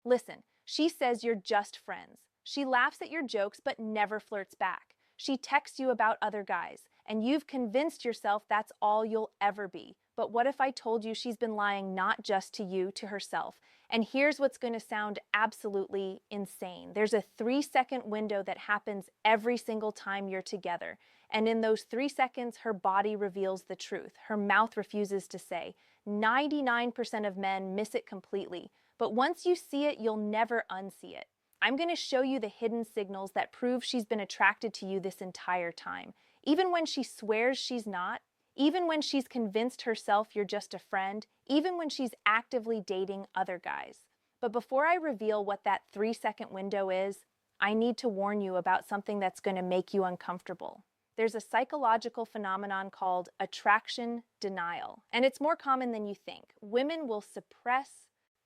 Listen, she says you're just friends. She laughs at your jokes but never flirts back. She texts you about other guys, and you've convinced yourself that's all you'll ever be. But what if I told you she's been lying not just to you, to herself? And here's what's going to sound absolutely insane. There's a 3-second window that happens every single time you're together. And in those 3 seconds, her body reveals the truth. Her mouth refuses to say. 99% of men miss it completely. But once you see it, you'll never unsee it. I'm going to show you the hidden signals that prove she's been attracted to you this entire time. Even when she swears she's not, even when she's convinced herself you're just a friend, even when she's actively dating other guys. But before I reveal what that 3-second window is, I need to warn you about something that's going to make you uncomfortable. There's a psychological phenomenon called attraction denial, and it's more common than you think. Women will suppress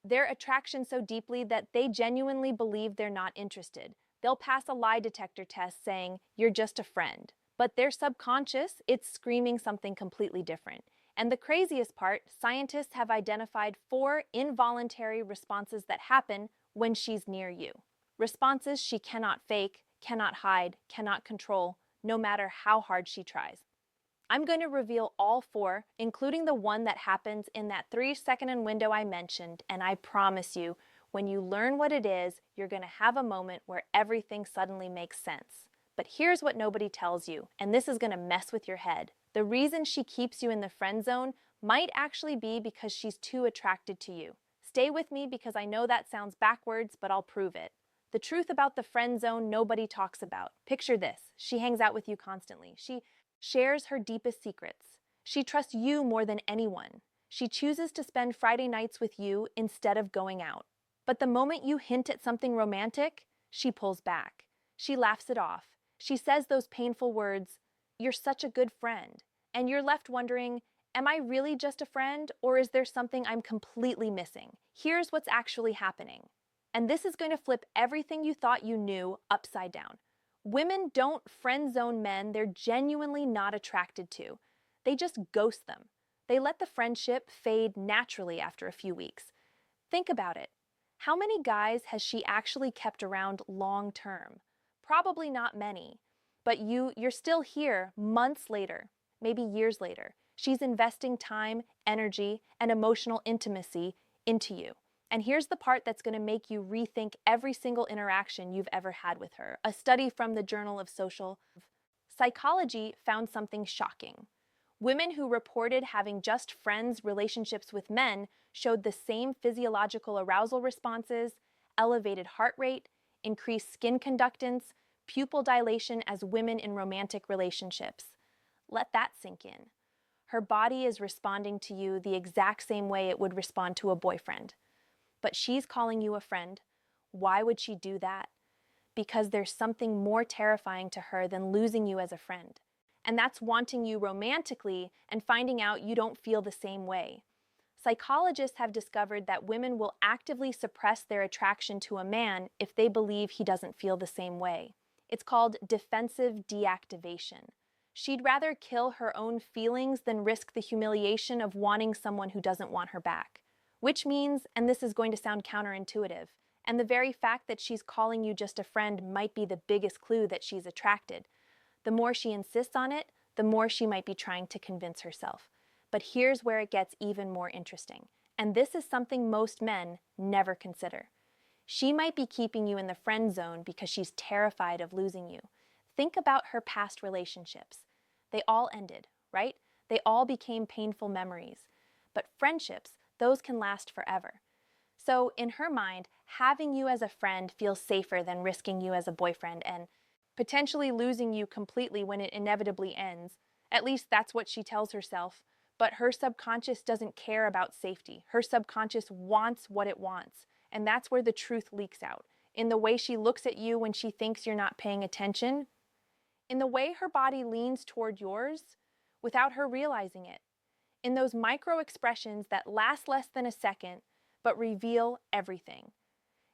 their attraction so deeply that they genuinely believe they're not interested. They'll pass a lie detector test saying, "You're just a friend." But their subconscious, it's screaming something completely different. And the craziest part, scientists have identified 4 involuntary responses that happen when she's near you. Responses she cannot fake, cannot hide, cannot control, no matter how hard she tries. I'm going to reveal all 4, including the one that happens in that 3-second window I mentioned, and I promise you, when you learn what it is, you're going to have a moment where everything suddenly makes sense. But here's what nobody tells you, and this is going to mess with your head. The reason she keeps you in the friend zone might actually be because she's too attracted to you. Stay with me because I know that sounds backwards, but I'll prove it. The truth about the friend zone nobody talks about. Picture this. She hangs out with you constantly. She shares her deepest secrets. She trusts you more than anyone. She chooses to spend Friday nights with you instead of going out. But the moment you hint at something romantic, she pulls back. She laughs it off. She says those painful words, "You're such a good friend." And you're left wondering, am I really just a friend, or is there something I'm completely missing? Here's what's actually happening. And this is going to flip everything you thought you knew upside down. Women don't friend zone men they're genuinely not attracted to. They just ghost them. They let the friendship fade naturally after a few weeks. Think about it. How many guys has she actually kept around long term? Probably not many. But you're still here months later, maybe years later. She's investing time, energy, and emotional intimacy into you. And here's the part that's going to make you rethink every single interaction you've ever had with her. A study from the Journal of Social Psychology found something shocking. Women who reported having just friends relationships with men showed the same physiological arousal responses, elevated heart rate, increased skin conductance, pupil dilation as women in romantic relationships. Let that sink in. Her body is responding to you the exact same way it would respond to a boyfriend. But she's calling you a friend. Why would she do that? Because there's something more terrifying to her than losing you as a friend. And that's wanting you romantically and finding out you don't feel the same way. Psychologists have discovered that women will actively suppress their attraction to a man if they believe he doesn't feel the same way. It's called defensive deactivation. She'd rather kill her own feelings than risk the humiliation of wanting someone who doesn't want her back. Which means, and this is going to sound counterintuitive, and the very fact that she's calling you just a friend might be the biggest clue that she's attracted. The more she insists on it, the more she might be trying to convince herself. But here's where it gets even more interesting. And this is something most men never consider. She might be keeping you in the friend zone because she's terrified of losing you. Think about her past relationships. They all ended, right? They all became painful memories. But friendships, those can last forever. So in her mind, having you as a friend feels safer than risking you as a boyfriend and potentially losing you completely when it inevitably ends. At least that's what she tells herself. But her subconscious doesn't care about safety. Her subconscious wants what it wants. And that's where the truth leaks out. In the way she looks at you when she thinks you're not paying attention. In the way her body leans toward yours without her realizing it. In those micro expressions that last less than a second, but reveal everything.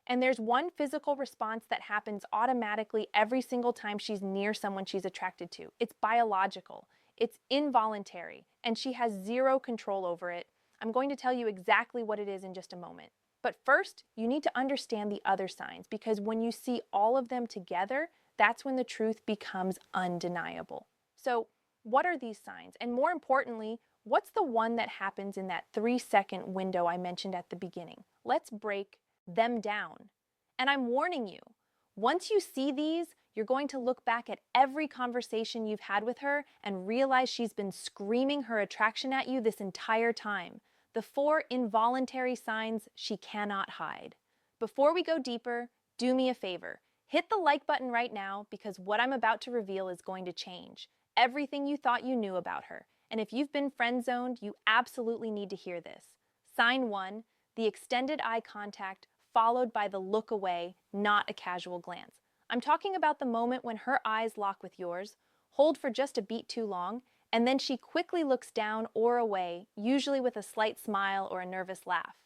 And there's one physical response that happens automatically every single time she's near someone she's attracted to. It's biological. It's involuntary, and she has zero control over it. I'm going to tell you exactly what it is in just a moment. But first, you need to understand the other signs because when you see all of them together, that's when the truth becomes undeniable. So, what are these signs? And more importantly, what's the one that happens in that 3-second window I mentioned at the beginning? Let's break them down. And I'm warning you, once you see these, you're going to look back at every conversation you've had with her and realize she's been screaming her attraction at you this entire time. The 4 involuntary signs she cannot hide. Before we go deeper, do me a favor. Hit the like button right now because what I'm about to reveal is going to change everything you thought you knew about her. And if you've been friend-zoned, you absolutely need to hear this. Sign 1, the extended eye contact followed by the look away, not a casual glance. I'm talking about the moment when her eyes lock with yours, hold for just a beat too long, and then she quickly looks down or away, usually with a slight smile or a nervous laugh.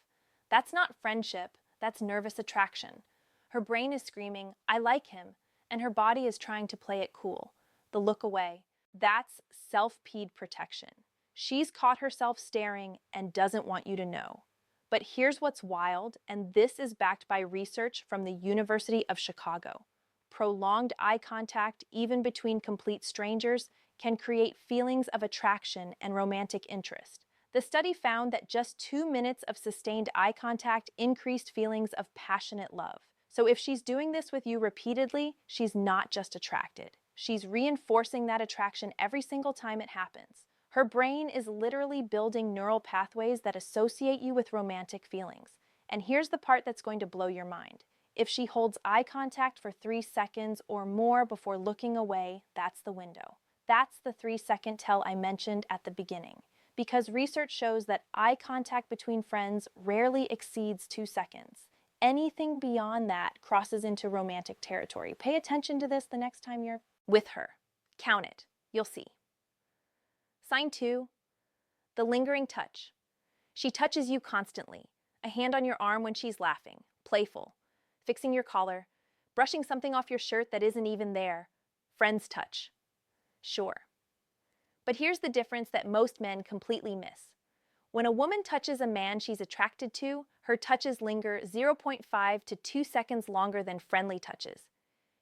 That's not friendship, that's nervous attraction. Her brain is screaming, "I like him," and her body is trying to play it cool. The look away. That's self-peed protection. She's caught herself staring and doesn't want you to know. But here's what's wild, and this is backed by research from the University of Chicago. Prolonged eye contact, even between complete strangers, can create feelings of attraction and romantic interest. The study found that just 2 minutes of sustained eye contact increased feelings of passionate love. So if she's doing this with you repeatedly, she's not just attracted. She's reinforcing that attraction every single time it happens. Her brain is literally building neural pathways that associate you with romantic feelings. And here's the part that's going to blow your mind. If she holds eye contact for 3 seconds or more before looking away, that's the window. That's the 3-second tell I mentioned at the beginning. Because research shows that eye contact between friends rarely exceeds 2 seconds. Anything beyond that crosses into romantic territory. Pay attention to this the next time you're with her. Count it. You'll see. Sign 2, the lingering touch. She touches you constantly. A hand on your arm when she's laughing, playful, fixing your collar, brushing something off your shirt that isn't even there. Friend's touch. Sure. But here's the difference that most men completely miss. When a woman touches a man she's attracted to, her touches linger 0.5 to 2 seconds longer than friendly touches.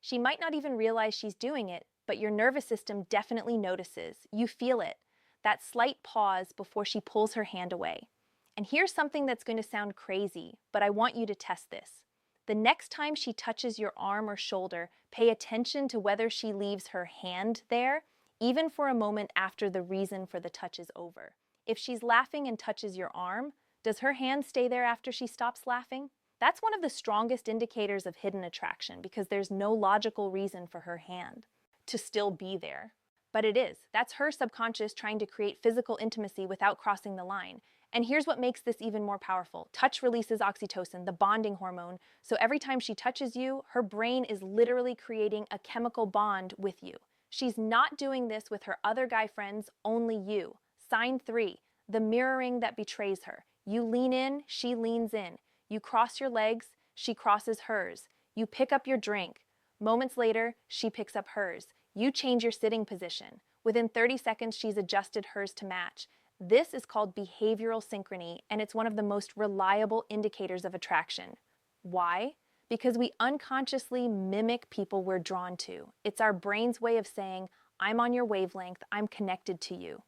She might not even realize she's doing it, but your nervous system definitely notices. You feel it. That slight pause before she pulls her hand away. And here's something that's going to sound crazy, but I want you to test this. The next time she touches your arm or shoulder, pay attention to whether she leaves her hand there, even for a moment after the reason for the touch is over. If she's laughing and touches your arm, does her hand stay there after she stops laughing? That's one of the strongest indicators of hidden attraction because there's no logical reason for her hand to still be there. But it is. That's her subconscious trying to create physical intimacy without crossing the line. And here's what makes this even more powerful. Touch releases oxytocin, the bonding hormone. So every time she touches you, her brain is literally creating a chemical bond with you. She's not doing this with her other guy friends, only you. Sign 3, the mirroring that betrays her. You lean in, she leans in. You cross your legs, she crosses hers. You pick up your drink. Moments later, she picks up hers. You change your sitting position. Within 30 seconds, she's adjusted hers to match. This is called behavioral synchrony, and it's one of the most reliable indicators of attraction. Why? Because we unconsciously mimic people we're drawn to. It's our brain's way of saying, I'm on your wavelength, I'm connected to you.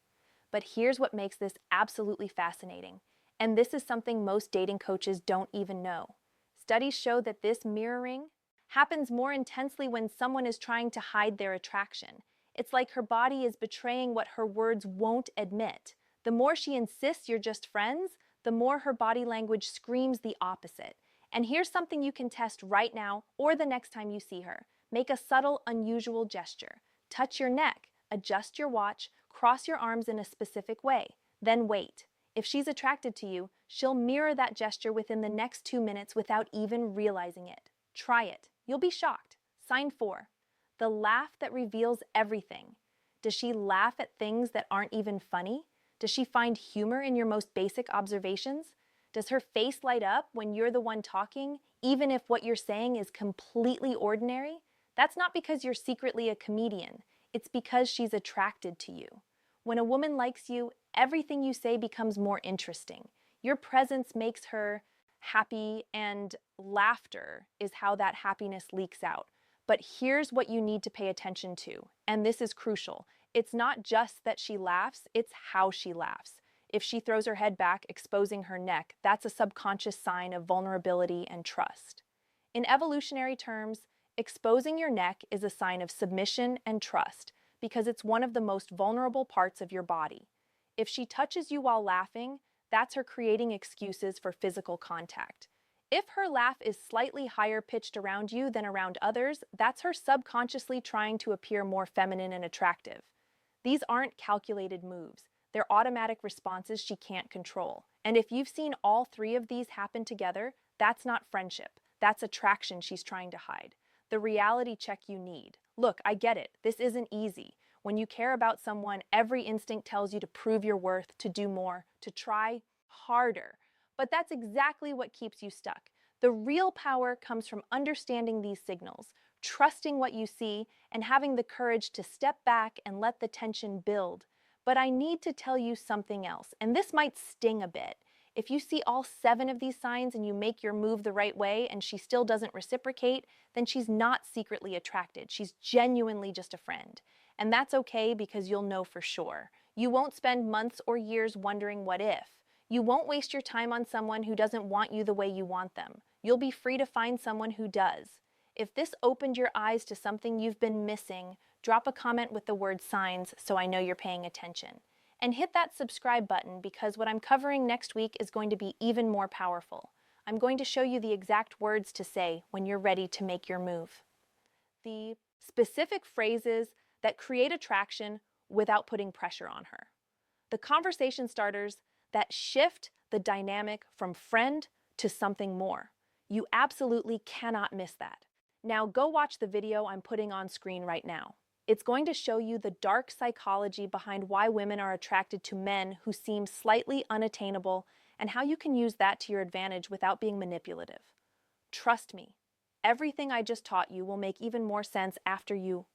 But here's what makes this absolutely fascinating. And this is something most dating coaches don't even know. Studies show that this mirroring happens more intensely when someone is trying to hide their attraction. It's like her body is betraying what her words won't admit. The more she insists you're just friends, the more her body language screams the opposite. And here's something you can test right now or the next time you see her. Make a subtle, unusual gesture. Touch your neck, adjust your watch, cross your arms in a specific way. Then wait. If she's attracted to you, she'll mirror that gesture within the next 2 minutes without even realizing it. Try it. You'll be shocked. Sign 4, the laugh that reveals everything. Does she laugh at things that aren't even funny? Does she find humor in your most basic observations? Does her face light up when you're the one talking, even if what you're saying is completely ordinary? That's not because you're secretly a comedian. It's because she's attracted to you. When a woman likes you, everything you say becomes more interesting. Your presence makes her happy, and laughter is how that happiness leaks out. But here's what you need to pay attention to, and this is crucial. It's not just that she laughs, it's how she laughs. If she throws her head back, exposing her neck, that's a subconscious sign of vulnerability and trust. In evolutionary terms, exposing your neck is a sign of submission and trust because it's one of the most vulnerable parts of your body. If she touches you while laughing, that's her creating excuses for physical contact. If her laugh is slightly higher pitched around you than around others, that's her subconsciously trying to appear more feminine and attractive. These aren't calculated moves. They're automatic responses she can't control. And if you've seen all three of these happen together, that's not friendship. That's attraction she's trying to hide. The reality check you need. Look, I get it. This isn't easy. When you care about someone, every instinct tells you to prove your worth, to do more, to try harder. But that's exactly what keeps you stuck. The real power comes from understanding these signals, trusting what you see, and having the courage to step back and let the tension build. But I need to tell you something else, and this might sting a bit. If you see all 7 of these signs and you make your move the right way and she still doesn't reciprocate, then she's not secretly attracted. She's genuinely just a friend. And that's okay because you'll know for sure. You won't spend months or years wondering what if. You won't waste your time on someone who doesn't want you the way you want them. You'll be free to find someone who does. If this opened your eyes to something you've been missing, drop a comment with the word signs so I know you're paying attention. And hit that subscribe button because what I'm covering next week is going to be even more powerful. I'm going to show you the exact words to say when you're ready to make your move. The specific phrases that create attraction without putting pressure on her. The conversation starters that shift the dynamic from friend to something more. You absolutely cannot miss that. Now go watch the video I'm putting on screen right now. It's going to show you the dark psychology behind why women are attracted to men who seem slightly unattainable and how you can use that to your advantage without being manipulative. Trust me, everything I just taught you will make even more sense after you